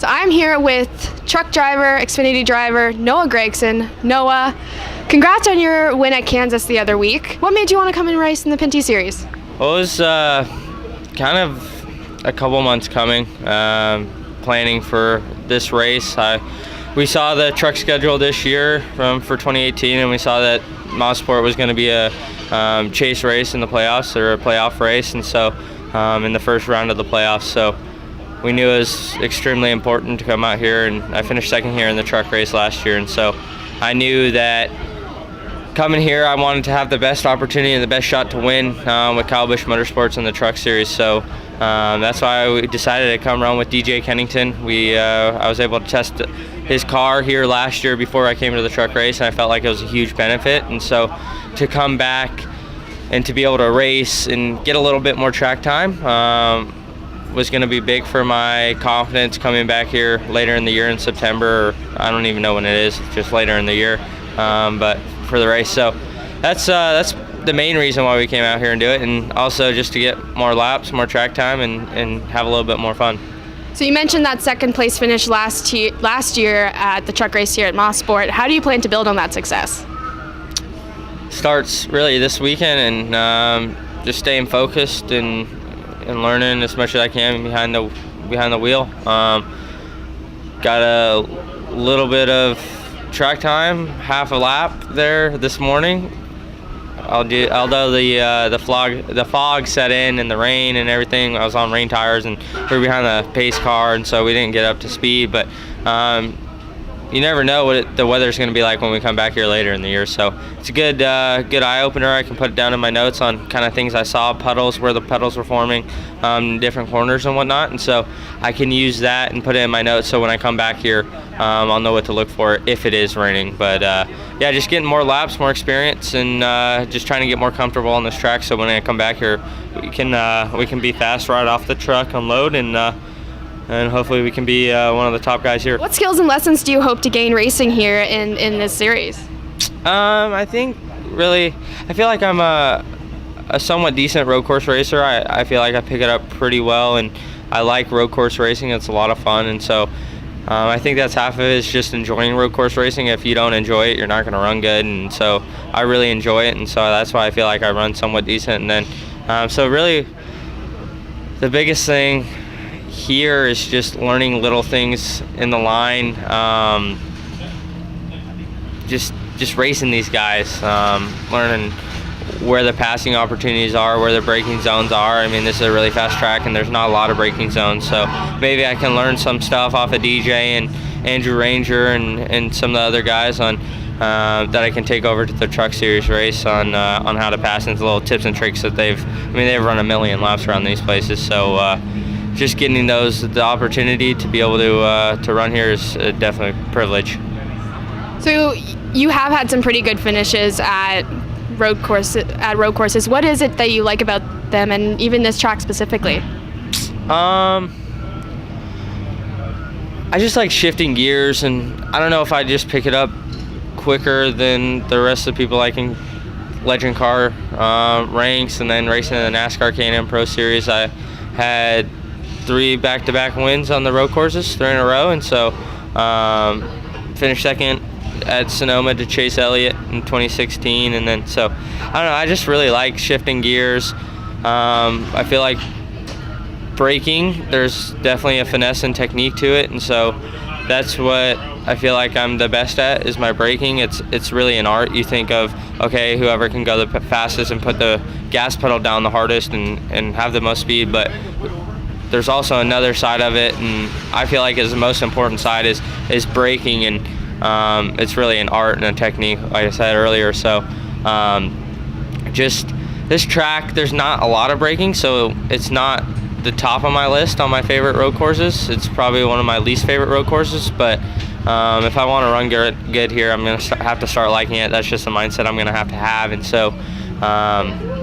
So I'm here with truck driver, Xfinity driver, Noah Gragson. Noah, congrats on your win at Kansas the other week. What made you want to come and race in the Pinty Series? Well, it was kind of a couple months coming, planning for this race. We saw the truck schedule this year for 2018, and we saw that Motorsport was going to be a chase race in the playoffs, or a playoff race, and so in the first round of the playoffs. So we knew it was extremely important to come out here, and I finished second here in the truck race last year, and so I knew that coming here I wanted to have the best opportunity and the best shot to win with Kyle Busch Motorsports in the Truck Series. So that's why we decided to come run with DJ Kennington. I was able to test his car here last year before I came to the truck race, and I felt like it was a huge benefit. And so to come back and to be able to race and get a little bit more track time was going to be big for my confidence coming back here later in the year in September. Or I don't even know when it is, just later in the year, but for the race. So that's the main reason why we came out here and do it, and also just to get more laps, more track time, and have a little bit more fun. So you mentioned that second place finish last year at the truck race here at Motorsport. How do you plan to build on that success? Starts really this weekend, and just staying focused and learning as much as I can behind the wheel. Got a little bit of track time, half a lap there this morning. Although the fog set in and the rain and everything, I was on rain tires and we were behind the pace car, and so we didn't get up to speed. But you never know what the weather's going to be like when we come back here later in the year. So it's a good eye opener. I can put it down in my notes on kind of things I saw, puddles, where the puddles were forming, different corners and whatnot. And so I can use that and put it in my notes, so when I come back here, I'll know what to look for if it is raining. But yeah, just getting more laps, more experience, and just trying to get more comfortable on this track, so when I come back here, we can be fast right off the truck, unload, and hopefully we can be one of the top guys here. What skills and lessons do you hope to gain racing here in this series? I think really, I feel like I'm a somewhat decent road course racer. I feel like I pick it up pretty well, and I like road course racing. It's a lot of fun, and so I think that's half of it, is just enjoying road course racing. If you don't enjoy it, you're not going to run good, and so I really enjoy it, and so that's why I feel like I run somewhat decent. And then so really the biggest thing here is just learning little things in the line, just racing these guys, learning where the passing opportunities are, where the braking zones are. I mean, this is a really fast track and there's not a lot of braking zones, so maybe I can learn some stuff off of DJ and Andrew Ranger and some of the other guys on that I can take over to the Truck Series race on how to pass, into little tips and tricks that they've run a million laps around these places. So just getting the opportunity to be able to run here is definitely a privilege. So you have had some pretty good finishes at road courses. What is it that you like about them, and even this track specifically? I just like shifting gears, and I don't know if I just pick it up quicker than the rest of the people like in legend car ranks, and then racing in the NASCAR Canadian Pro Series. I had 3 back-to-back wins on the road courses, 3 in a row, and so finished second at Sonoma to Chase Elliott in 2016, and then so I don't know, I just really like shifting gears. I feel like braking, there's definitely a finesse and technique to it, and so that's what I feel like I'm the best at, is my braking. It's really an art. You think of, okay, whoever can go the fastest and put the gas pedal down the hardest and have the most speed, but there's also another side of it, and I feel like the most important side is braking, and it's really an art and a technique, like I said earlier. So just this track, there's not a lot of braking, so it's not the top of my list on my favorite road courses. It's probably one of my least favorite road courses, but if I want to run good here, I'm going to have to start liking it. That's just a mindset I'm going to have, and so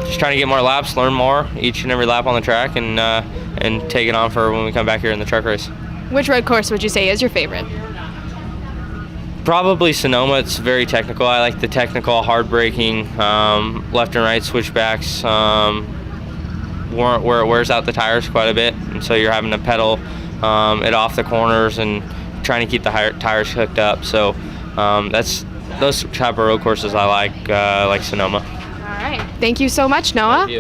just trying to get more laps, learn more each and every lap on the track, and take it on for when we come back here in the truck race. Which road course would you say is your favorite? Probably Sonoma. It's very technical. I like the technical, hard braking, left and right switchbacks, where it wears out the tires quite a bit, and so you're having to pedal it off the corners and trying to keep the tires hooked up. So that's those type of road courses I like Sonoma. All right. Thank you so much, Noah. Thank you.